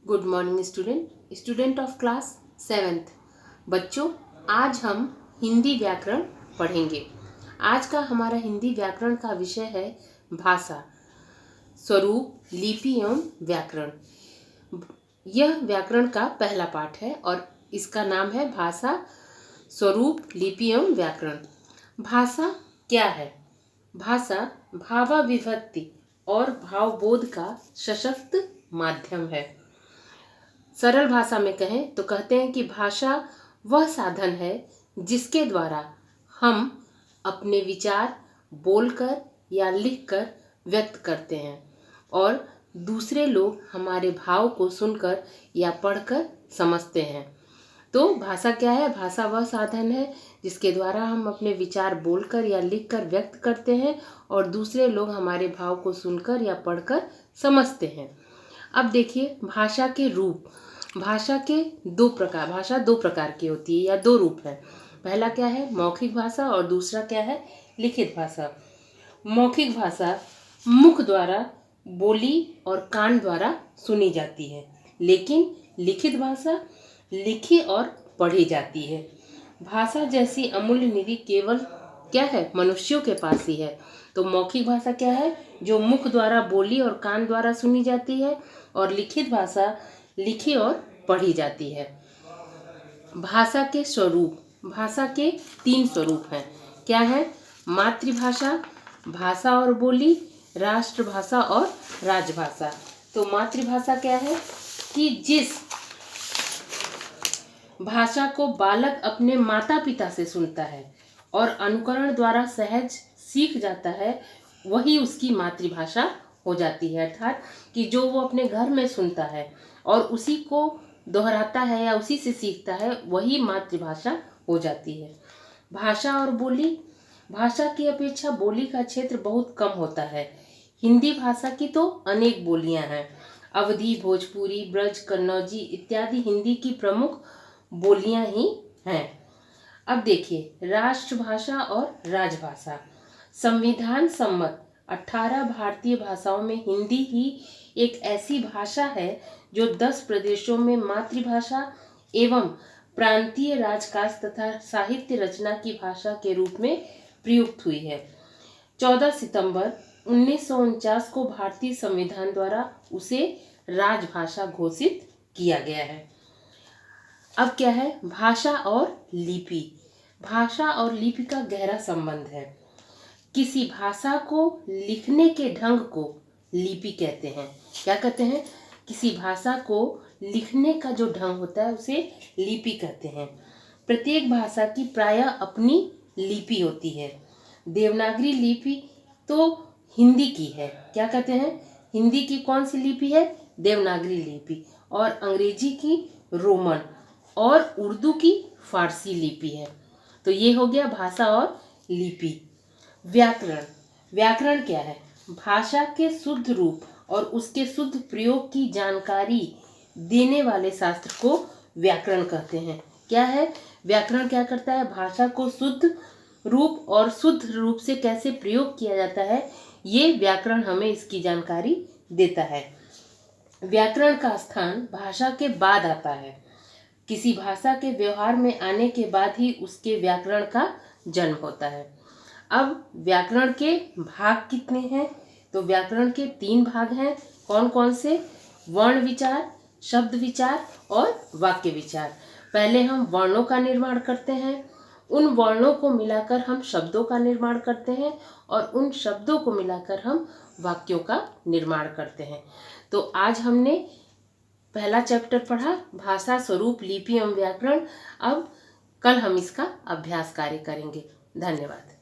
Good morning student of class 7th। बच्चों, आज हम हिंदी व्याकरण पढ़ेंगे। आज का हमारा हिंदी व्याकरण का विषय है भाषा, स्वरूप, लिपि एवं व्याकरण। यह व्याकरण का पहला पाठ है और इसका नाम है भाषा, स्वरूप, लिपि एवं व्याकरण। भाषा क्या है? भाषा भावाभिव्यक्ति और भावबोध का सशक्त माध्यम है। सरल भाषा में कहें तो कहते हैं कि भाषा वह साधन है जिसके द्वारा हम अपने विचार बोलकर या लिखकर व्यक्त करते हैं और दूसरे लोग हमारे भाव को सुनकर या पढ़कर समझते हैं। तो भाषा क्या है? भाषा वह साधन है जिसके द्वारा हम अपने विचार बोलकर या लिखकर व्यक्त करते हैं और दूसरे लोग हमारे भाव को सुनकर या पढ़कर समझते हैं। अब देखिए भाषा के रूप। भाषा दो प्रकार की होती है या दो रूप है। पहला क्या है? मौखिक भाषा और दूसरा क्या है? लिखित भाषा। मौखिक भाषा मुख द्वारा, बोली और कान द्वारा सुनी जाती है, लेकिन लिखित भाषा लिखी और पढ़ी जाती है। भाषा जैसी अमूल्य निधि केवल क्या है? मनुष्यों के पास ही है। तो मौखिक भाषा क्या है? जो मुख द्वारा, बोली और कान द्वारा सुनी जाती है, और लिखित भाषा लिखी और पढ़ी जाती है। भाषा के स्वरूप। भाषा के 3 स्वरूप हैं। क्या है? मातृभाषा, भाषा और बोली, राष्ट्रभाषा और राजभाषा। तो मातृभाषा क्या है? कि जिस भाषा को बालक अपने माता पिता से सुनता है और अनुकरण द्वारा सहज सीख जाता है, वही उसकी मातृभाषा हो जाती है। अर्थात कि जो वो अपने घर में सुनता है और उसी को दोहराता है या उसी से सीखता है, वही मातृभाषा हो जाती है। भाषा और बोली। भाषा की अपेक्षा बोली का क्षेत्र बहुत कम होता है। हिंदी भाषा की तो अनेक बोलियां हैं। अवधी, भोजपुरी, ब्रज, कन्नौजी इत्यादि हिंदी की प्रमुख बोलियां ही हैं। अब देखिए राष्ट्रभाषा और राजभाषा। संविधान सम्मत 18 भारतीय भाषाओं में हिंदी ही एक ऐसी भाषा है जो 10 प्रदेशों में मातृभाषा एवं प्रांतीय राजकाज तथा साहित्य रचना की भाषा के रूप में प्रयुक्त हुई है। 14 सितंबर 1949 को भारतीय संविधान द्वारा उसे राजभाषा घोषित किया गया है। अब क्या है? भाषा और लिपि। भाषा और लिपि का गहरा संबंध है। किसी भाषा को लिखने के ढंग को लिपि कहते हैं। क्या कहते हैं? किसी भाषा को लिखने का जो ढंग होता है उसे लिपि कहते हैं। प्रत्येक भाषा की प्रायः अपनी लिपि होती है। देवनागरी लिपि तो हिंदी की है। क्या कहते हैं? हिंदी की कौन सी लिपि है? देवनागरी लिपि। और अंग्रेजी की रोमन और उर्दू की फारसी लिपि है। तो ये हो गया भाषा और लिपि। व्याकरण। व्याकरण क्या है? भाषा के शुद्ध रूप और उसके शुद्ध प्रयोग की जानकारी देने वाले शास्त्र को व्याकरण कहते हैं। क्या है? व्याकरण क्या करता है? भाषा को शुद्ध रूप और शुद्ध रूप से कैसे प्रयोग किया जाता है, ये व्याकरण हमें इसकी जानकारी देता है। व्याकरण का स्थान भाषा के बाद आता है। किसी भाषा के व्यवहार में आने के बाद ही उसके व्याकरण का जन्म होता है। अब व्याकरण के भाग कितने हैं? तो व्याकरण के 3 भाग हैं। कौन कौन से? वर्ण विचार, शब्द विचार और वाक्य विचार। पहले हम वर्णों का निर्माण करते हैं, उन वर्णों को मिलाकर हम शब्दों का निर्माण करते हैं और उन शब्दों को मिलाकर हम वाक्यों का निर्माण करते हैं। तो आज हमने पहला चैप्टर पढ़ा, भाषा, स्वरूप, लिपि एवं व्याकरण। अब कल हम इसका अभ्यास कार्य करेंगे। धन्यवाद।